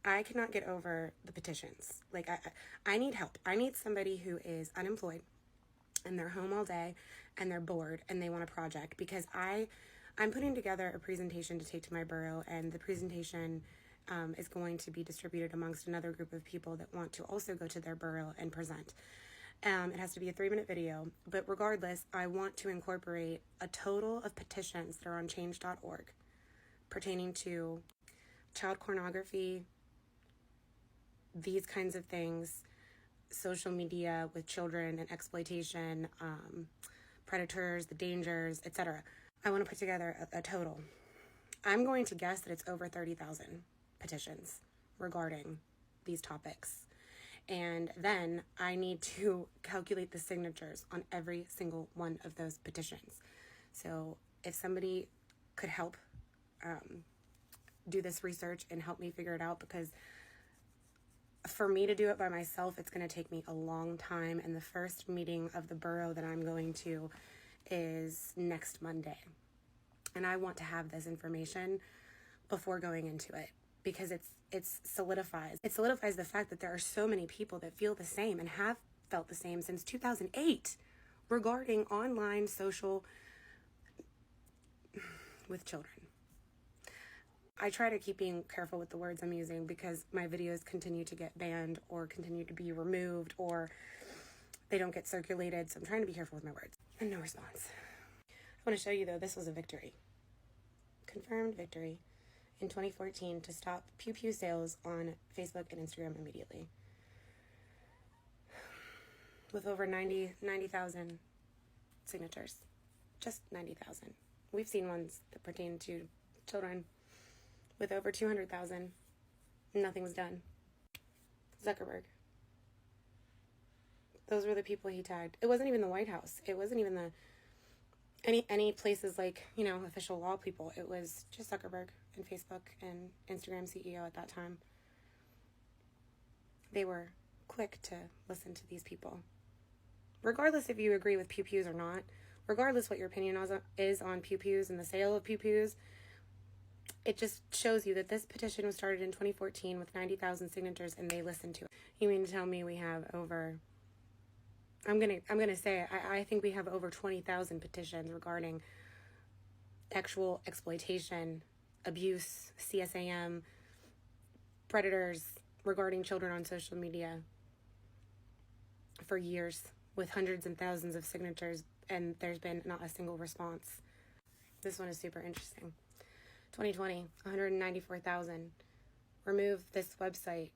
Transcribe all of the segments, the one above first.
I cannot get over the petitions. Like, I need help. I need somebody who is unemployed and they're home all day and they're bored and they want a project, because I'm putting together a presentation to take to my borough, and the presentation is going to be distributed amongst another group of people that want to also go to their borough and present. It has to be a 3-minute video, but regardless, I want to incorporate a total of petitions that are on change.org pertaining to child pornography, these kinds of things, social media with children and exploitation, predators, the dangers, etc. I want to put together a total. I'm going to guess that it's over 30,000 petitions regarding these topics. And then I need to calculate the signatures on every single one of those petitions. So if somebody could help do this research and help me figure it out, because for me to do it by myself, it's going to take me a long time. And the first meeting of the borough that I'm going to is next Monday. And I want to have this information before going into it, because it solidifies the fact that there are so many people that feel the same and have felt the same since 2008 regarding online social with children. I try to keep being careful with the words I'm using, because my videos continue to get banned or continue to be removed, or they don't get circulated. So I'm trying to be careful with my words. And no response. I want to show you, though, this was a victory. Confirmed victory in 2014 to stop Pew Pew sales on Facebook and Instagram immediately. With over 90,000 signatures. Just 90,000. We've seen ones that pertain to children with over 200,000. Nothing was done. Zuckerberg. Those were the people he tagged. It wasn't even the White House. It wasn't even any places like, official law people. It was just Zuckerberg and Facebook and Instagram CEO at that time. They were quick to listen to these people. Regardless if you agree with Pew Pews or not, regardless what your opinion is on Pew Pews and the sale of Pew Pews, it just shows you that this petition was started in 2014 with 90,000 signatures, and they listened to it. You mean to tell me we have over, I'm gonna say, I think we have over 20,000 petitions regarding sexual exploitation, abuse, CSAM, predators regarding children on social media for years, with hundreds and thousands of signatures, and there's been not a single response. This one is super interesting. 2020, 194,000. Remove this website.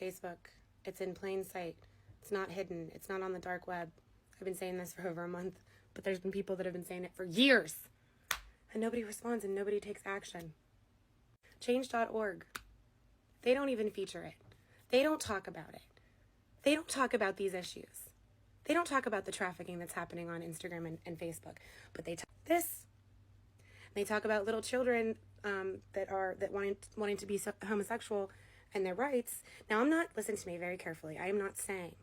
Facebook. It's in plain sight. It's not hidden. It's not on the dark web. I've been saying this for over a month, but there's been people that have been saying it for years. And nobody responds and nobody takes action. Change.org. They don't even feature it. They don't talk about it. They don't talk about these issues. They don't talk about the trafficking that's happening on Instagram and Facebook. But they talk this. They talk about little children that wanting to be homosexual and their rights. Now, listen to me very carefully. I am not saying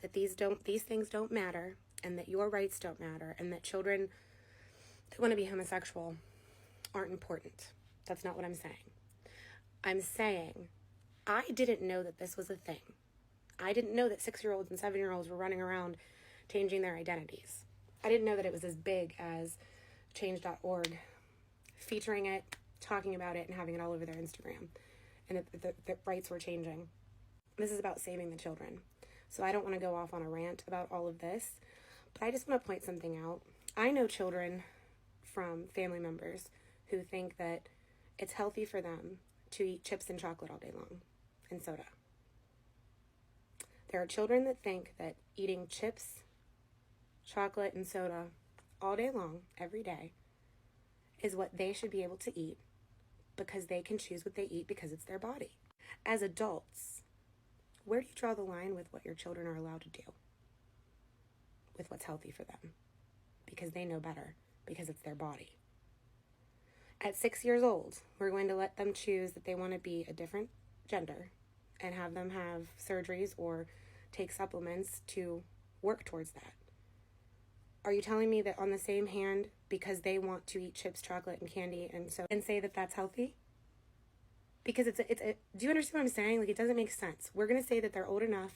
that these things don't matter, and that your rights don't matter, and that children that want to be homosexual aren't important. That's not what I'm saying. I'm saying I didn't know that this was a thing. I didn't know that 6-year-olds and 7-year-olds were running around changing their identities. I didn't know that it was as big as change.org featuring it, talking about it, and having it all over their Instagram, and that the rights were changing. This is about saving the children. So I don't want to go off on a rant about all of this, but I just want to point something out. I know children from family members who think that it's healthy for them to eat chips and chocolate all day long, and soda. There are children that think that eating chips, chocolate, and soda all day long, every day, is what they should be able to eat, because they can choose what they eat because it's their body. As adults, where do you draw the line with what your children are allowed to do with what's healthy for them? Because they know better, because it's their body. At 6 years old, we're going to let them choose that they want to be a different gender and have them have surgeries or take supplements to work towards that. Are you telling me that on the same hand, because they want to eat chips, chocolate, and candy and say that that's healthy? Because do you understand what I'm saying? Like, it doesn't make sense. We're going to say that they're old enough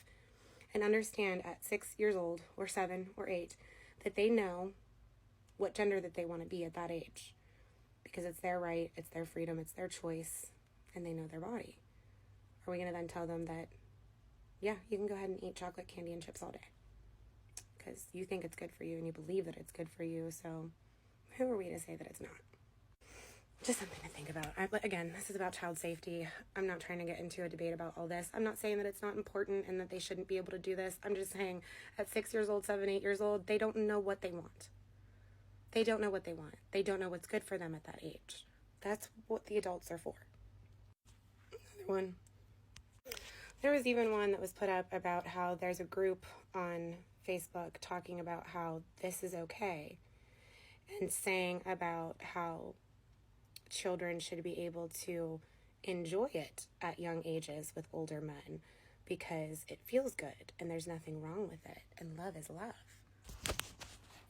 and understand at 6 years old or 7 or 8 that they know what gender that they want to be at that age. Because it's their right, it's their freedom, it's their choice, and they know their body. Are we going to then tell them that, yeah, you can go ahead and eat chocolate, candy, and chips all day? Because you think it's good for you and you believe that it's good for you, so who are we to say that it's not? Just something to think about. Again, this is about child safety. I'm not trying to get into a debate about all this. I'm not saying that it's not important and that they shouldn't be able to do this. I'm just saying at 6 years old, 7, 8 years old, they don't know what they want. They don't know what they want. They don't know what's good for them at that age. That's what the adults are for. Another one. There was even one that was put up about how there's a group on Facebook talking about how this is okay and saying about how children should be able to enjoy it at young ages with older men because it feels good and there's nothing wrong with it, and love is love.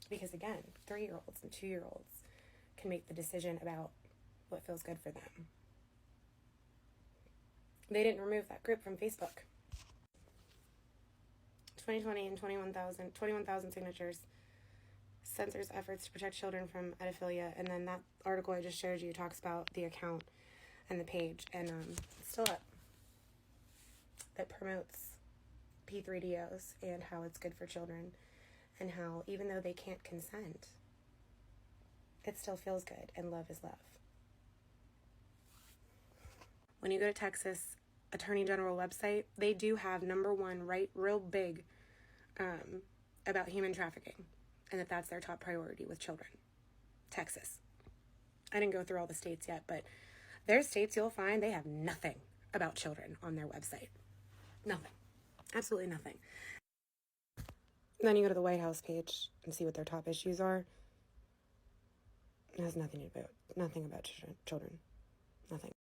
Because again, 3-year-olds and 2-year-olds can make the decision about what feels good for them. They didn't remove that group from Facebook. 2020 and 21,000 signatures. Censors efforts to protect children from pedophilia. And then that article I just showed you talks about the account and the page. And it's still up. That promotes P3DOs and how it's good for children. And how even though they can't consent, it still feels good and love is love. When you go to Texas Attorney General website, they do have #1 right real big about human trafficking, and that's their top priority with children. Texas. I didn't go through all the states yet, but there's states you'll find they have nothing about children on their website. Nothing. Absolutely nothing. And then you go to the White House page and see what their top issues are. It has nothing about children. Nothing.